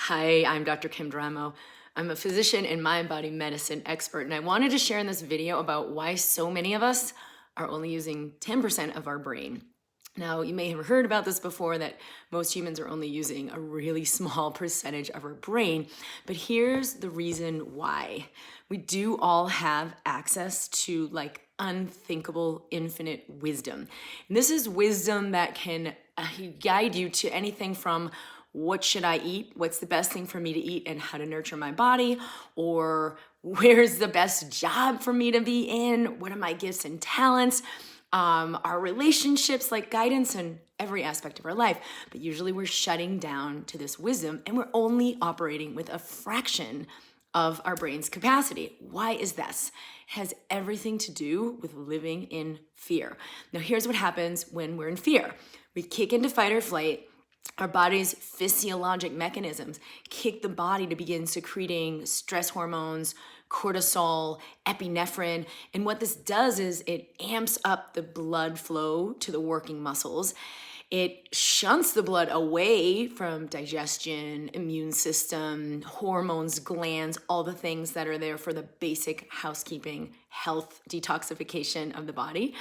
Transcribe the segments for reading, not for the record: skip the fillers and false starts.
Hi, I'm Dr. Kim Dramo. I'm a physician and mind-body medicine expert, and I wanted to share in this video about why so many of us are only using 10% of our brain. Now, you may have heard about this before, that most humans are only using a really small percentage of our brain, but here's the reason why. We do all have access to unthinkable infinite wisdom. And this is wisdom that can guide you to anything from what should I eat, what's the best thing for me to eat, and how to nurture my body, or where's the best job for me to be in, what are my gifts and talents, our relationships, like guidance in every aspect of our life. But usually we're shutting down to this wisdom and we're only operating with a fraction of our brain's capacity. Why is this? It has everything to do with living in fear. Now, here's what happens when we're in fear. We kick into fight or flight. Our body's physiologic mechanisms kick the body to begin secreting stress hormones, cortisol, epinephrine. And what this does is it amps up the blood flow to the working muscles. It shunts the blood away from digestion, immune system, hormones, glands, all the things that are there for the basic housekeeping, health, detoxification of the body.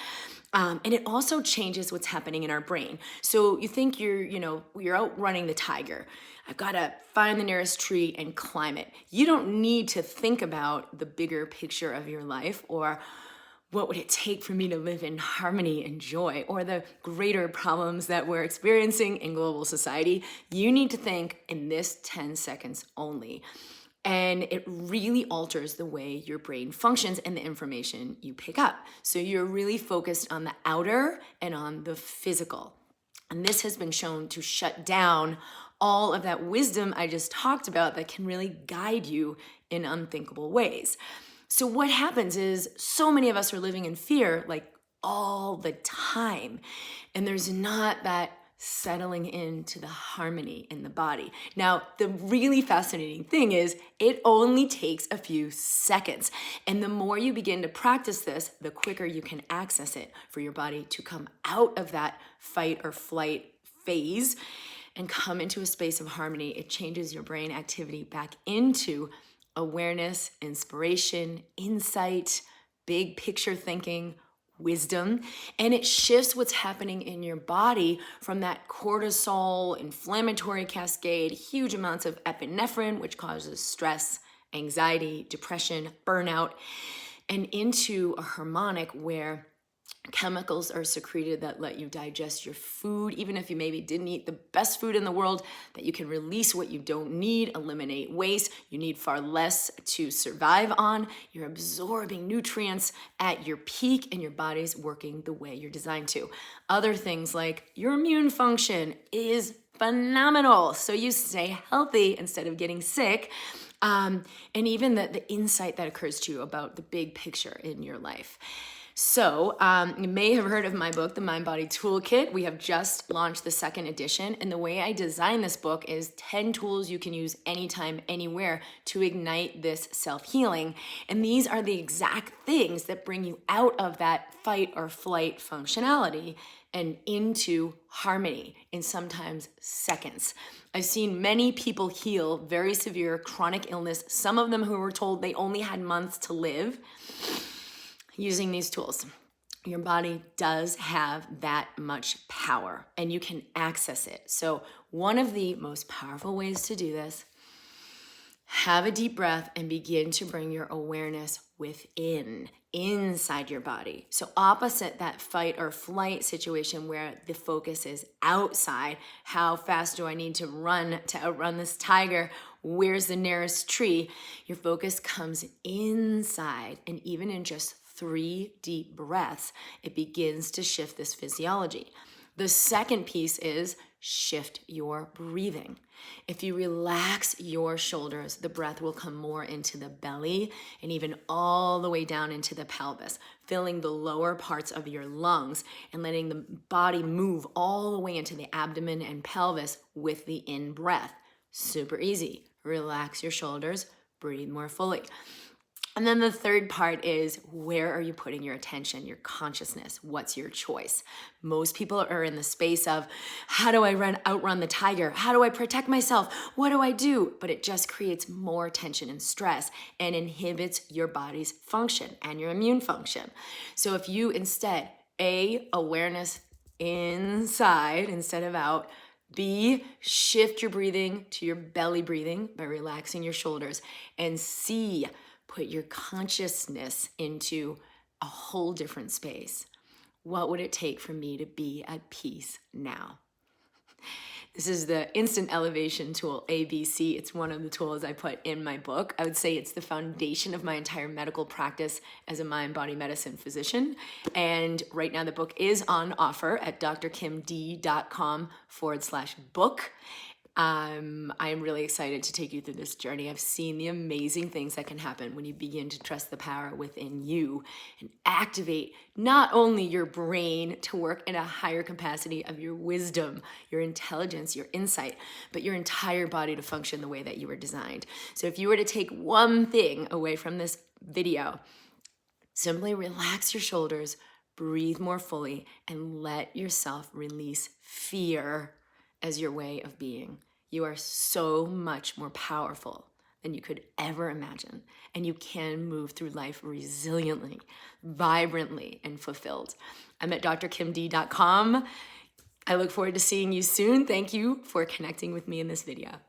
And it also changes what's happening in our brain. So you think you're out running the tiger. I've got to find the nearest tree and climb it. You don't need to think about the bigger picture of your life, or what would it take for me to live in harmony and joy, or the greater problems that we're experiencing in global society. You need to think in this 10 seconds only. And it really alters the way your brain functions and the information you pick up. So you're really focused on the outer and on the physical. And this has been shown to shut down all of that wisdom I just talked about that can really guide you in unthinkable ways. So what happens is so many of us are living in fear all the time. And there's not that settling into the harmony in the body. Now, the really fascinating thing is it only takes a few seconds. And the more you begin to practice this, the quicker you can access it for your body to come out of that fight or flight phase and come into a space of harmony. It changes your brain activity back into awareness, inspiration, insight, big picture thinking, wisdom, and it shifts what's happening in your body from that cortisol, inflammatory cascade, huge amounts of epinephrine, which causes stress, anxiety, depression, burnout, and into a harmonic where chemicals are secreted that let you digest your food, even if you maybe didn't eat the best food in the world, that you can release what you don't need, eliminate waste. You need far less to survive on. You're absorbing nutrients at your peak and your body's working the way you're designed to. Other things like your immune function is phenomenal. So you stay healthy instead of getting sick. And even the insight that occurs to you about the big picture in your life. So you may have heard of my book, The Mind Body Toolkit. We have just launched the second edition. And the way I designed this book is 10 tools you can use anytime, anywhere to ignite this self-healing. And these are the exact things that bring you out of that fight or flight functionality and into harmony in sometimes seconds. I've seen many people heal very severe chronic illness, some of them who were told they only had months to live, using these tools. Your body does have that much power and you can access it. So one of the most powerful ways to do this, have a deep breath and begin to bring your awareness inside your body. So opposite that fight or flight situation where the focus is outside. How fast do I need to run to outrun this tiger? Where's the nearest tree? Your focus comes inside, and even in just 3 deep breaths, it begins to shift this physiology. The second piece is shift your breathing. If you relax your shoulders, the breath will come more into the belly and even all the way down into the pelvis, filling the lower parts of your lungs and letting the body move all the way into the abdomen and pelvis with the in-breath. Super easy. Relax your shoulders, breathe more fully. And then the third part is, where are you putting your attention, your consciousness? What's your choice? Most people are in the space of, how do I outrun the tiger? How do I protect myself? What do I do? But it just creates more tension and stress and inhibits your body's function and your immune function. So if you instead, A, awareness inside instead of out, B, shift your breathing to your belly breathing by relaxing your shoulders, and C, put your consciousness into a whole different space. What would it take for me to be at peace now? This is the instant elevation tool, ABC. It's one of the tools I put in my book. I would say it's the foundation of my entire medical practice as a mind-body medicine physician. And right now the book is on offer at drkimd.com/book. I am really excited to take you through this journey. I've seen the amazing things that can happen when you begin to trust the power within you and activate not only your brain to work in a higher capacity of your wisdom, your intelligence, your insight, but your entire body to function the way that you were designed. So if you were to take one thing away from this video, simply relax your shoulders, breathe more fully, and let yourself release fear as your way of being. You are so much more powerful than you could ever imagine, and you can move through life resiliently, vibrantly, and fulfilled. I'm at drkimd.com. I look forward to seeing you soon. Thank you for connecting with me in this video.